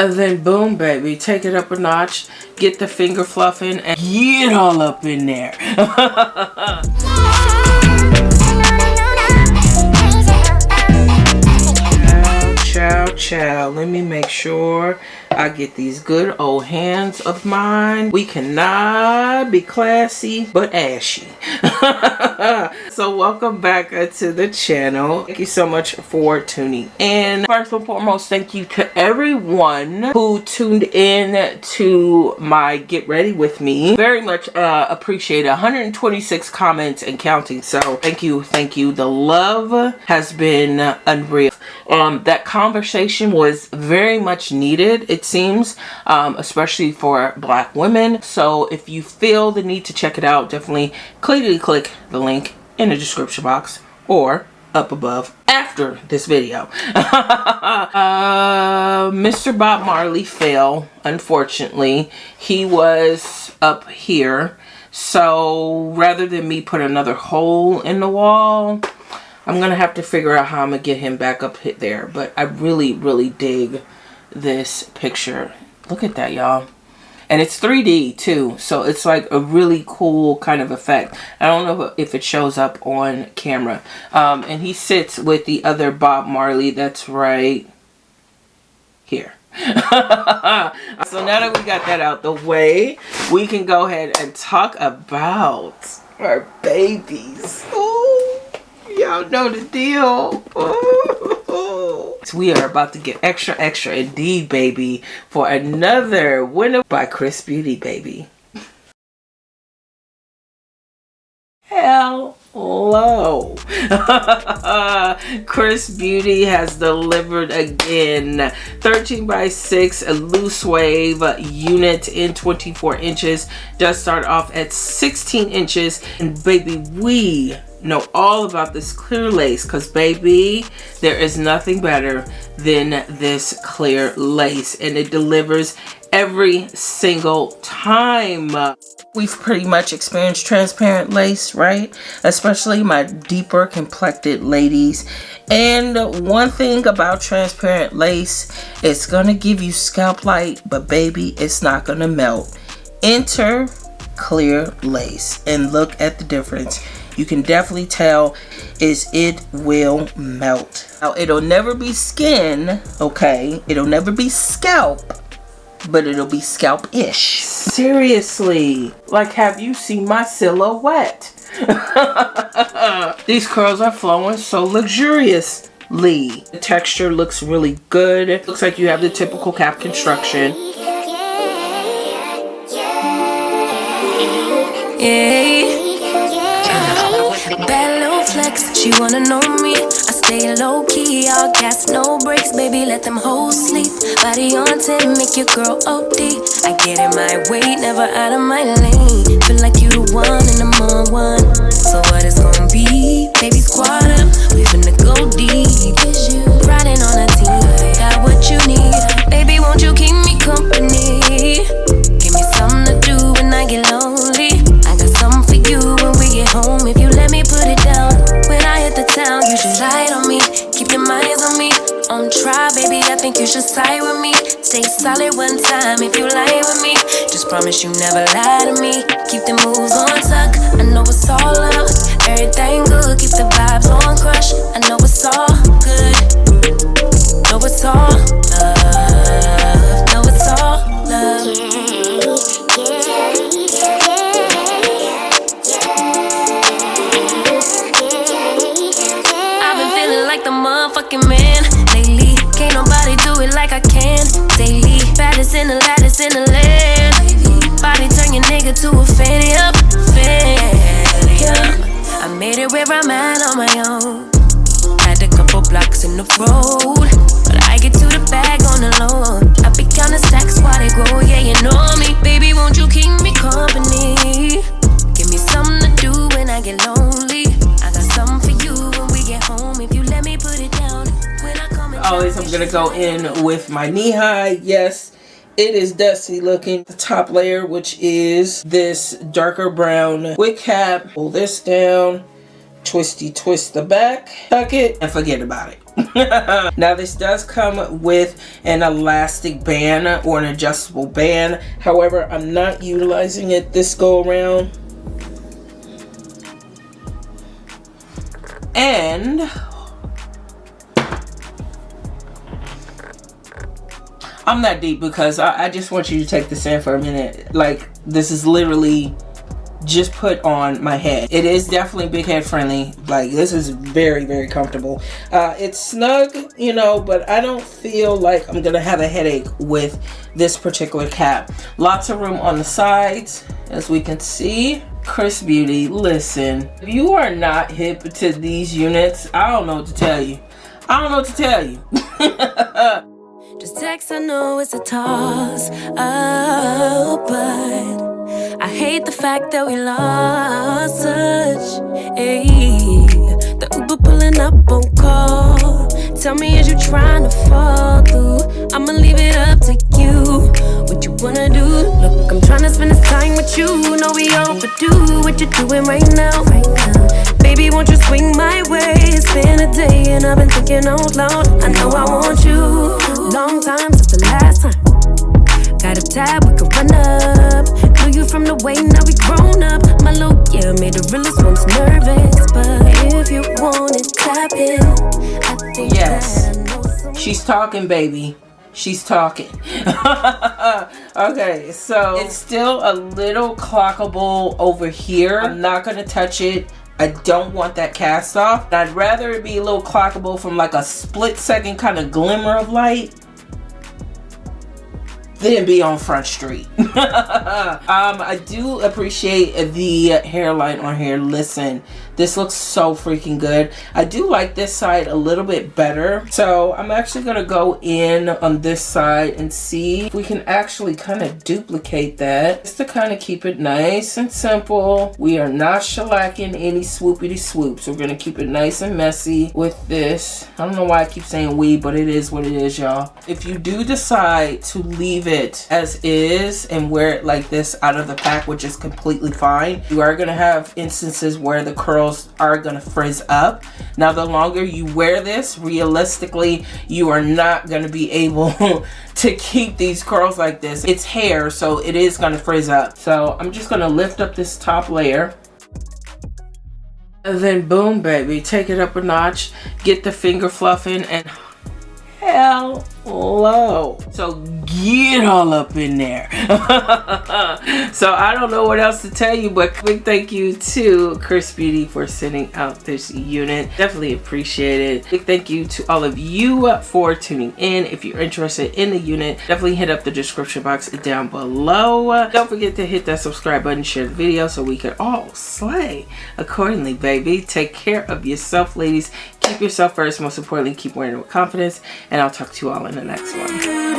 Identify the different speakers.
Speaker 1: And then boom, baby, take it up a notch, get the finger fluffing, and get all up in there. Chow. Let me make sure I get these good old hands of mine. We cannot be classy but ashy. So welcome back to the channel. Thank you so much for tuning in. First and foremost, thank you to everyone who tuned in to my Get Ready With Me. Very much appreciate it. 126 comments and counting. So thank you. The love has been unreal. That conversation was very much needed, it seems, especially for Black women. So if you feel the need to check it out, definitely click the link in the description box or up above after this video. Mr. Bob Marley fell, unfortunately. He was up here. So rather than me put another hole in the wall, I'm going to have to figure out how I'm going to get him back up there. But I really dig this picture. Look at that, y'all. And it's 3D too. So it's like a really cool kind of effect. I don't know if it shows up on camera. And he sits with the other Bob Marley. That's right here. So now that we got that out the way, we can go ahead and talk about our babies. Ooh. Y'all know the deal. So we are about to get extra indeed, baby, for another winner by Xrsbeauty, baby. Hello. Xrsbeauty has delivered again. 13x6 a loose wave unit in 24 inches. Does start off at 16 inches. And baby, we know all about this clear lace, because baby, there is nothing better than this clear lace, and it delivers every single time. We've pretty much experienced transparent lace, right? Especially my deeper complected ladies. And one thing about transparent lace, it's gonna give you scalp light, but baby, it's not gonna melt. Enter clear lace and look at the difference. You can definitely tell it will melt. Now, it'll never be skin, okay? It'll never be scalp, but it'll be scalp-ish. Seriously, like, have you seen my silhouette? These curls are flowing so luxuriously. The texture looks really good. It looks like you have the typical cap construction.
Speaker 2: Bad little flex, she wanna know me. I stay low key, all gas, no brakes. Baby, let them hoes sleep. Body on 10, make your girl OD. I get in my way, never out of my lane. Feel like you the one and I'm on one. So what it's gonna be? Baby, squad up, we finna go deep. Riding on a team, got what you need. Baby, won't you keep me company? Give me something to do when I get lonely. I got something for you when we get home. If you let me put it down, when I hit the town, you should ride on me. Keep your minds on me. On try, baby, I think you should side with me. Stay solid one time if you lie with me. Just promise you never lie to me. Keep the moves on tuck, I know it's all love. Everything good, keep the vibes on crush. I know it's all good. Know it's all love. Know it's all love. Like the motherfucking man lately. Can't nobody do it like I can daily. Baddest in the lattice in the land. Body turn your nigga to a fanny up. I made it where I'm at on my own. Had a couple blocks in the road, but I get to the bag on the low. I be counting stacks while they grow. Yeah, you know me. Baby, won't you keep me company? Give me something to do when I get lonely. I got something for you when we get home. If you let me put it down, when I come and
Speaker 1: always, I'm gonna go in with my knee high. Yes, it is dusty looking. The top layer, which is this darker brown wig cap. Pull this down, twist the back, tuck it, and forget about it. Now this does come with an elastic band or an adjustable band. However, I'm not utilizing it this go around. And I'm not deep because I just want you to take this in for a minute. Like, this is literally just put on my head. It is definitely big head friendly. Like, this is very, very comfortable. It's snug, you know, but I don't feel like I'm gonna have a headache with this particular cap. Lots of room on the sides, as we can see. Xrsbeauty, listen, if you are not hip to these units, I don't know what to tell you. I don't know what to tell you.
Speaker 2: Just text, I know it's a toss up, but I hate the fact that we lost touch. Ayy, the Uber pulling up on call. Tell me, is you trying to fall through? I'ma leave it up to you. What you wanna do? Look, I'm trying to spend this time with you. Know we overdue. What you doing right now? Baby, won't you swing my way? It's been a day and I've been thinking out loud. I know I want you. Long time since the last time. Got a tab, we could run up. Knew you from the way, now we grown up. My look, yeah, made the realest ones nervous. But if you want it, tap in. I think
Speaker 1: yes,
Speaker 2: that I know some.
Speaker 1: She's talking, baby. She's talking. Okay, so it's still a little clockable over here. I'm not gonna touch it. I don't want that cast off. I'd rather it be a little clockable from like a split second kind of glimmer of light than be on Front Street. I do appreciate the hairline on here. Listen, this looks so freaking good. I do like this side a little bit better. So I'm actually gonna go in on this side and see if we can actually kind of duplicate that. Just to kind of keep it nice and simple. We are not shellacking any swoopity swoops. We're gonna keep it nice and messy with this. I don't know why I keep saying we, but it is what it is, y'all. If you do decide to leave it as is and wear it like this out of the pack, which is completely fine, you are gonna have instances where the curls are gonna frizz up. Now, the longer you wear this, realistically, you are not gonna be able to keep these curls like this. It's hair, so it is gonna frizz up. So I'm just gonna lift up this top layer. And then boom, baby, take it up a notch, get the finger fluffing, and hello. So get all up in there. So I don't know what else to tell you, but big thank you to Xrsbeauty for sending out this unit. Definitely appreciate it. Big thank you to all of you for tuning in. If you're interested in the unit, definitely hit up the description box down below. Don't forget to hit that subscribe button, share the video so we can all slay accordingly, baby. Take care of yourself, ladies. Keep yourself first. Most importantly, keep wearing it with confidence. And I'll talk to you all in the next one.